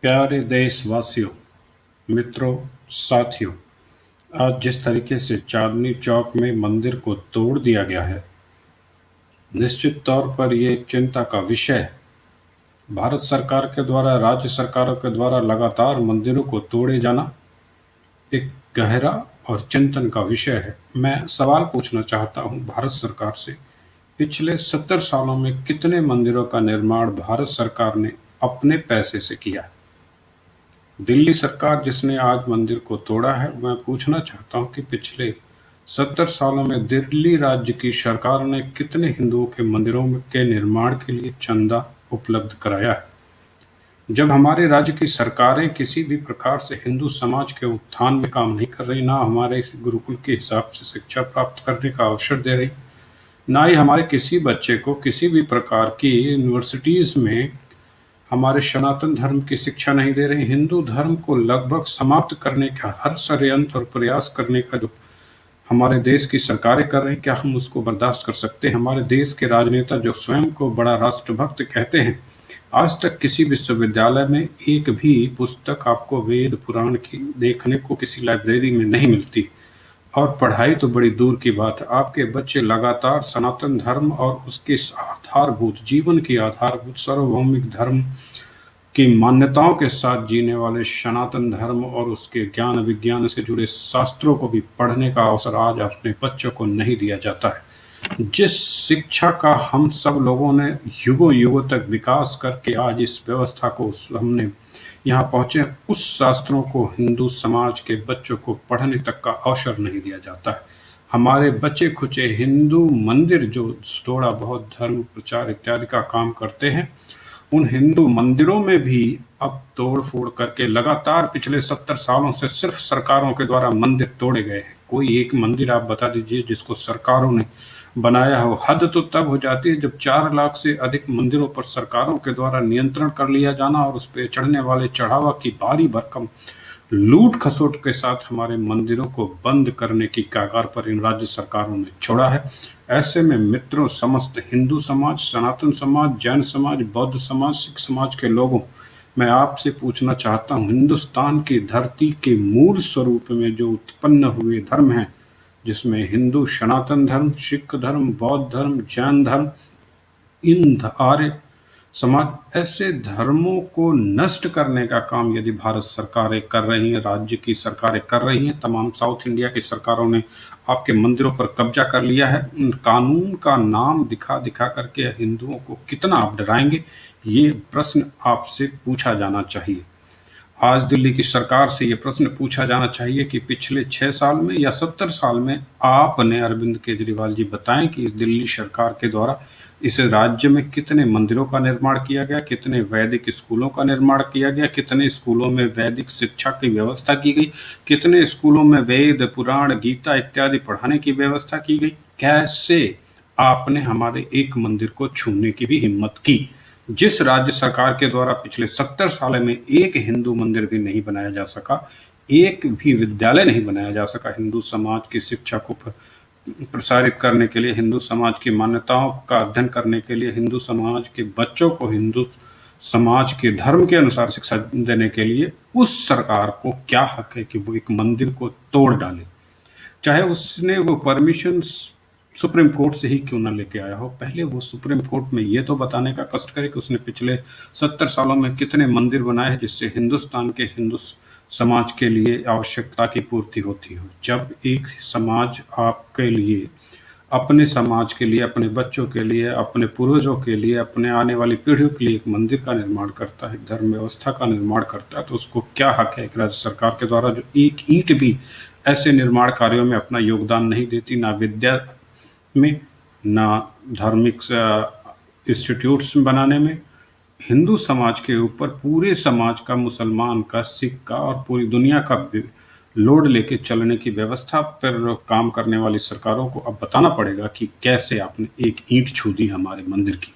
प्यारे देशवासियों, मित्रों, साथियों, आज जिस तरीके से चांदनी चौक में मंदिर को तोड़ दिया गया है, निश्चित तौर पर ये एक चिंता का विषय है। भारत सरकार के द्वारा, राज्य सरकारों के द्वारा लगातार मंदिरों को तोड़े जाना एक गहरा और चिंतन का विषय है। मैं सवाल पूछना चाहता हूँ भारत सरकार से, पिछले 70 सालों में कितने मंदिरों का निर्माण भारत सरकार ने अपने पैसे से किया? दिल्ली सरकार जिसने आज मंदिर को तोड़ा है, मैं पूछना चाहता हूं कि पिछले 70 सालों में दिल्ली राज्य की सरकार ने कितने हिंदुओं के मंदिरों के निर्माण के लिए चंदा उपलब्ध कराया है। जब हमारे राज्य की सरकारें किसी भी प्रकार से हिंदू समाज के उत्थान में काम नहीं कर रही, ना हमारे गुरुकुल के हिसाब से शिक्षा प्राप्त करने का अवसर दे रही, ना ही हमारे किसी बच्चे को किसी भी प्रकार की यूनिवर्सिटीज में हमारे सनातन धर्म की शिक्षा नहीं दे रहे, हिंदू धर्म को लगभग समाप्त करने का हर षड्यंत्र और प्रयास करने का जो हमारे देश की सरकारें कर रही हैं, क्या हम उसको बर्दाश्त कर सकते हैं? हमारे देश के राजनेता जो स्वयं को बड़ा राष्ट्रभक्त कहते हैं, आज तक किसी विश्वविद्यालय में एक भी पुस्तक आपको वेद पुराण की देखने को किसी लाइब्रेरी में नहीं मिलती, और पढ़ाई तो बड़ी दूर की बात है। आपके बच्चे लगातार सनातन धर्म और उसके आधारभूत जीवन की आधारभूत सार्वभौमिक धर्म की मान्यताओं के साथ जीने वाले सनातन धर्म और उसके ज्ञान विज्ञान से जुड़े शास्त्रों को भी पढ़ने का अवसर आज अपने बच्चों को नहीं दिया जाता है। जिस शिक्षा का हम सब लोगों ने युगों युगों तक विकास करके आज इस व्यवस्था को हमने यहाँ पहुंचे, उस शास्त्रों को हिंदू समाज के बच्चों को पढ़ने तक का अवसर नहीं दिया जाता है। हमारे बचे खुचे हिंदू मंदिर जो थोड़ा बहुत धर्म प्रचार इत्यादि का काम करते हैं, उन हिंदू मंदिरों में भी अब तोड़ फोड़ करके लगातार पिछले 70 सालों से सिर्फ सरकारों के द्वारा मंदिर तोड़े गए हैं। कोई एक मंदिर आप बता दीजिए जिसको सरकारों ने बनाया हो। हद तो तब हो जाती है जब 4 लाख से अधिक मंदिरों पर सरकारों के द्वारा नियंत्रण कर लिया जाना और उस पर चढ़ने वाले चढ़ावा की भारी भरकम लूट खसोट के साथ हमारे मंदिरों को बंद करने की कगार पर इन राज्य सरकारों ने छोड़ा है। ऐसे में मित्रों, समस्त हिंदू समाज, सनातन समाज, जैन समाज, बौद्ध समाज, सिख समाज के लोगों, मैं आपसे पूछना चाहता हूं, हिंदुस्तान की धरती के मूल स्वरूप में जो उत्पन्न हुए धर्म हैं, जिसमें हिंदू सनातन धर्म, सिख धर्म, बौद्ध धर्म, जैन धर्म, इन आर्य समाज, ऐसे धर्मों को नष्ट करने का काम यदि भारत सरकारें कर रही हैं, राज्य की सरकारें कर रही हैं, तमाम साउथ इंडिया की सरकारों ने आपके मंदिरों पर कब्जा कर लिया है, कानून का नाम दिखा दिखा करके हिंदुओं को कितना आप डराएंगे, ये प्रश्न आपसे पूछा जाना चाहिए। आज दिल्ली की सरकार से ये प्रश्न पूछा जाना चाहिए कि पिछले 6 साल में या 70 साल में आपने, अरविंद केजरीवाल जी, बताएं कि इस दिल्ली सरकार के द्वारा इस राज्य में कितने मंदिरों का निर्माण किया गया, कितने वैदिक स्कूलों का निर्माण किया गया, कितने स्कूलों में वैदिक शिक्षा की व्यवस्था की गई, कितने स्कूलों में वेद पुराण गीता इत्यादि पढ़ाने की व्यवस्था की गई। कैसे आपने हमारे एक मंदिर को छूने की भी हिम्मत की? जिस राज्य सरकार के द्वारा पिछले 70 साल में एक हिंदू मंदिर भी नहीं बनाया जा सका, एक भी विद्यालय नहीं बनाया जा सका हिंदू समाज की शिक्षा को प्रसारित करने के लिए, हिंदू समाज की मान्यताओं का अध्ययन करने के लिए, हिंदू समाज के बच्चों को हिंदू समाज के धर्म के अनुसार शिक्षा देने के लिए, उस सरकार को क्या हक है कि वो एक मंदिर को तोड़ डाले? चाहे उसने वो परमिशन सुप्रीम कोर्ट से ही क्यों ना लेके आया हो, पहले वो सुप्रीम कोर्ट में ये तो बताने का कष्ट करे कि उसने पिछले 70 सालों में कितने मंदिर बनाए हैं जिससे हिंदुस्तान के हिंदू समाज के लिए आवश्यकता की पूर्ति होती हो। जब एक समाज आपके लिए, अपने समाज के लिए, अपने बच्चों के लिए, अपने पूर्वजों के लिए, अपने आने वाली पीढ़ियों के लिए एक मंदिर का निर्माण करता है, धर्म व्यवस्था का निर्माण करता है, तो उसको क्या हक है एक राज्य सरकार के द्वारा जो एक ईंट भी ऐसे निर्माण कार्यों में अपना योगदान नहीं देती, ना विद्या में, ना धार्मिक इंस्टीट्यूट्स बनाने में, हिंदू समाज के ऊपर पूरे समाज का, मुसलमान का, सिख का और पूरी दुनिया का लोड लेके चलने की व्यवस्था पर काम करने वाली सरकारों को अब बताना पड़ेगा कि कैसे आपने एक ईंट छू दी हमारे मंदिर की।